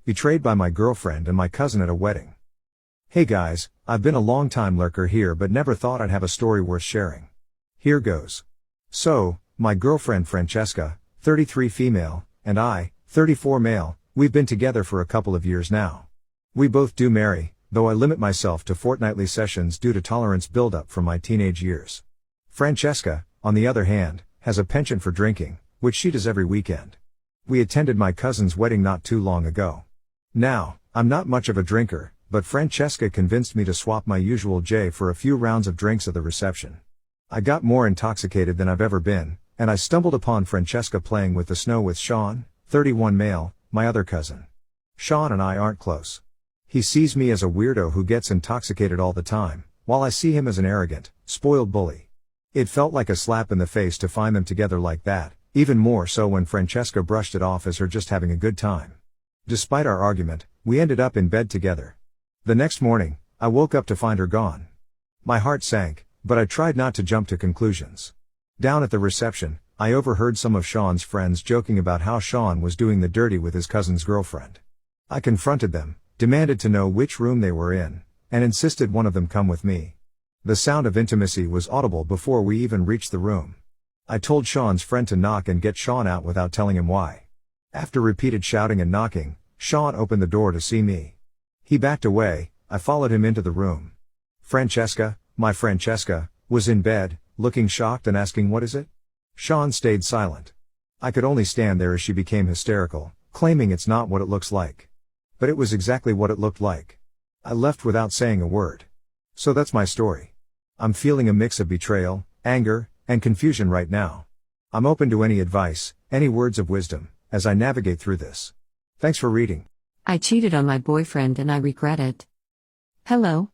Betrayed by my girlfriend and my cousin at a wedding. Hey guys, I've been a long time lurker here but never thought I'd have a story worth sharing. Here goes. So, my girlfriend Francesca, 33 female, and I, 34 male, we've been together for a couple of years now. We both do marry, though I limit myself to fortnightly sessions due to tolerance buildup from my teenage years. Francesca, on the other hand, has a penchant for drinking, which she does every weekend. We attended my cousin's wedding not too long ago. Now, I'm not much of a drinker, but Francesca convinced me to swap my usual J for a few rounds of drinks at the reception. I got more intoxicated than I've ever been, and I stumbled upon Francesca playing with the snow with Sean, 31 male, my other cousin. Sean and I aren't close. He sees me as a weirdo who gets intoxicated all the time, while I see him as an arrogant, spoiled bully. It felt like a slap in the face to find them together like that, even more so when Francesca brushed it off as her just having a good time. Despite our argument, we ended up in bed together. The next morning, I woke up to find her gone. My heart sank, but I tried not to jump to conclusions. Down at the reception, I overheard some of Sean's friends joking about how Sean was doing the dirty with his cousin's girlfriend. I confronted them, demanded to know which room they were in, and insisted one of them come with me. The sound of intimacy was audible before we even reached the room. I told Sean's friend to knock and get Sean out without telling him why. After repeated shouting and knocking, Sean opened the door to see me. He backed away, I followed him into the room. Francesca, my Francesca, was in bed, looking shocked and asking what is it? Sean stayed silent. I could only stand there as she became hysterical, claiming it's not what it looks like. But it was exactly what it looked like. I left without saying a word. So that's my story. I'm feeling a mix of betrayal, anger, and confusion right now. I'm open to any advice, any words of wisdom, as I navigate through this. Thanks for reading. I cheated on my boyfriend and I regret it. Hello.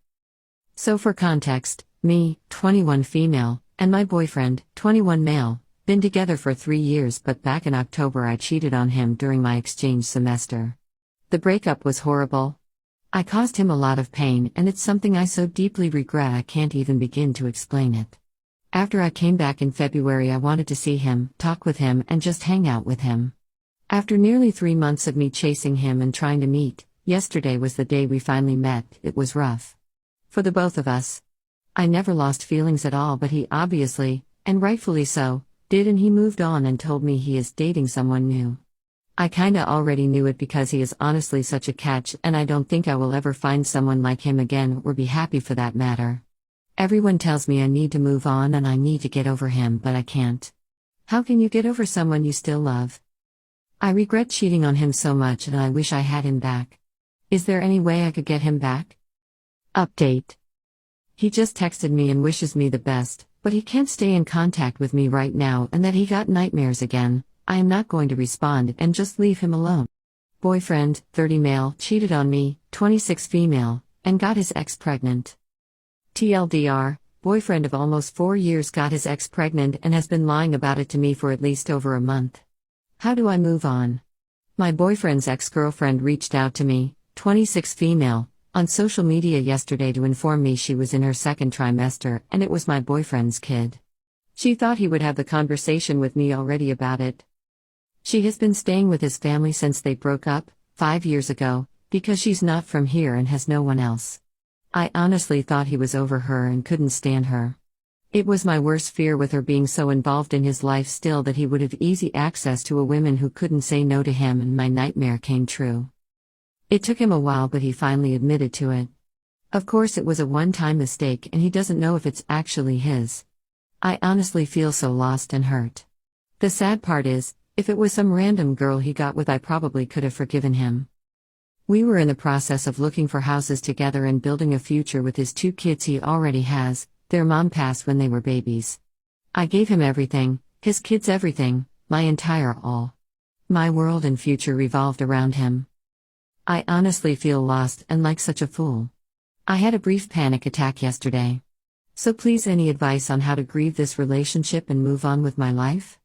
So for context, me, 21 female, and my boyfriend, 21 male, been together for 3 years, but back in October I cheated on him during my exchange semester. The breakup was horrible. I caused him a lot of pain and it's something I so deeply regret I can't even begin to explain it. After I came back in February I wanted to see him, talk with him and just hang out with him. After nearly 3 months of me chasing him and trying to meet, yesterday was the day we finally met. It was rough. For the both of us. I never lost feelings at all, but he obviously, and rightfully so, did, and he moved on and told me he is dating someone new. I kinda already knew it because he is honestly such a catch and I don't think I will ever find someone like him again or be happy for that matter. Everyone tells me I need to move on and I need to get over him, but I can't. How can you get over someone you still love? I regret cheating on him so much and I wish I had him back. Is there any way I could get him back? Update. He just texted me and wishes me the best, but he can't stay in contact with me right now and that he got nightmares again. I am not going to respond and just leave him alone. Boyfriend, 30 male, cheated on me, 26 female, and got his ex pregnant. TLDR, boyfriend of almost 4 years got his ex pregnant and has been lying about it to me for at least over a month. How do I move on? My boyfriend's ex-girlfriend reached out to me, 26 female, on social media yesterday to inform me she was in her second trimester and it was my boyfriend's kid. She thought he would have the conversation with me already about it. She has been staying with his family since they broke up, 5 years ago, because she's not from here and has no one else. I honestly thought he was over her and couldn't stand her. It was my worst fear with her being so involved in his life still that he would have easy access to a woman who couldn't say no to him, and my nightmare came true. It took him a while but he finally admitted to it. Of course it was a one-time mistake and he doesn't know if it's actually his. I honestly feel so lost and hurt. The sad part is, if it was some random girl he got with I probably could have forgiven him. We were in the process of looking for houses together and building a future with his 2 kids he already has. Their mom passed when they were babies. I gave him everything, his kids everything, my entire all. My world and future revolved around him. I honestly feel lost and like such a fool. I had a brief panic attack yesterday. So please, any advice on how to grieve this relationship and move on with my life?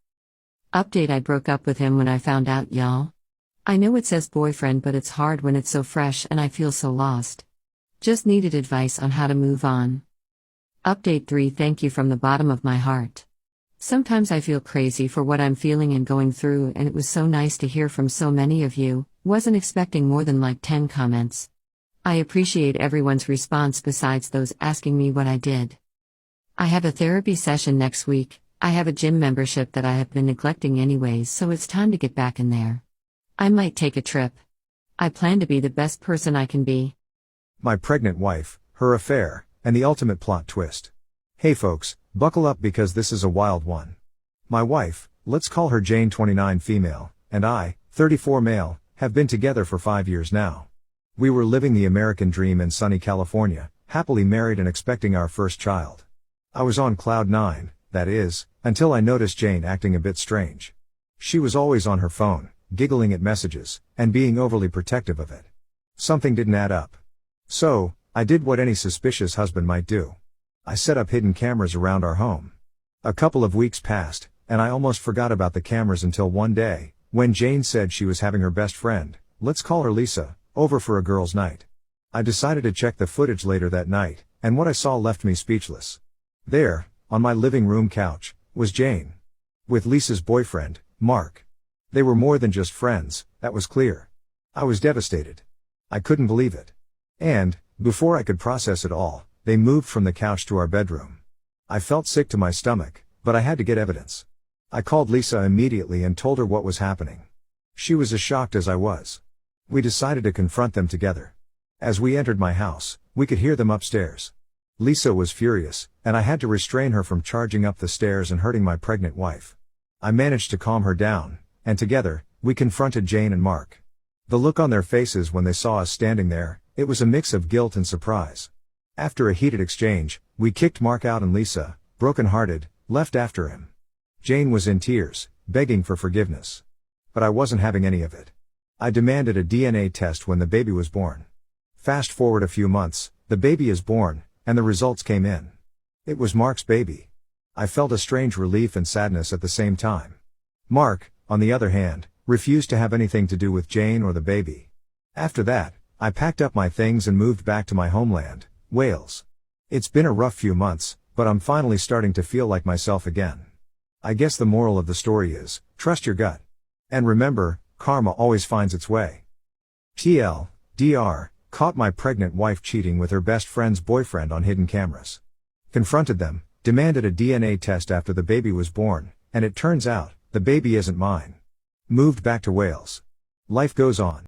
Update: I broke up with him when I found out, y'all. I know it says boyfriend, but it's hard when it's so fresh and I feel so lost. Just needed advice on how to move on. Update 3: Thank you from the bottom of my heart. Sometimes I feel crazy for what I'm feeling and going through, and it was so nice to hear from so many of you, Wasn't expecting more than like 10 comments. I appreciate everyone's response besides those asking me what I did. I have a therapy session next week. I have a gym membership that I have been neglecting anyways, so it's time to get back in there. I might take a trip. I plan to be the best person I can be. My pregnant wife, her affair, and the ultimate plot twist. Hey folks, buckle up because this is a wild one. My wife, let's call her Jane 29 female, and I, 34 male, have been together for 5 years now. We were living the American dream in sunny California, happily married and expecting our first child. I was on cloud 9, that is, until I noticed Jane acting a bit strange. She was always on her phone, giggling at messages, and being overly protective of it. Something didn't add up. So, I did what any suspicious husband might do. I set up hidden cameras around our home. A couple of weeks passed, and I almost forgot about the cameras until one day, when Jane said she was having her best friend, let's call her Lisa, over for a girls' night. I decided to check the footage later that night, and what I saw left me speechless. There, on my living room couch, was Jane. With Lisa's boyfriend, Mark. They were more than just friends, that was clear. I was devastated. I couldn't believe it. And, before I could process it all, they moved from the couch to our bedroom. I felt sick to my stomach, but I had to get evidence. I called Lisa immediately and told her what was happening. She was as shocked as I was. We decided to confront them together. As we entered my house, we could hear them upstairs. Lisa was furious, and I had to restrain her from charging up the stairs and hurting my pregnant wife. I managed to calm her down, and together, we confronted Jane and Mark. The look on their faces when they saw us standing there, it was a mix of guilt and surprise. After a heated exchange, we kicked Mark out and Lisa, broken-hearted, left after him. Jane was in tears, begging for forgiveness. But I wasn't having any of it. I demanded a DNA test when the baby was born. Fast forward a few months, the baby is born, and the results came in. It was Mark's baby. I felt a strange relief and sadness at the same time. Mark, on the other hand, refused to have anything to do with Jane or the baby. After that, I packed up my things and moved back to my homeland, Wales. It's been a rough few months, but I'm finally starting to feel like myself again. I guess the moral of the story is, trust your gut. And remember, karma always finds its way. TLDR, caught my pregnant wife cheating with her best friend's boyfriend on hidden cameras. Confronted them, demanded a DNA test after the baby was born, and it turns out, the baby isn't mine. Moved back to Wales. Life goes on.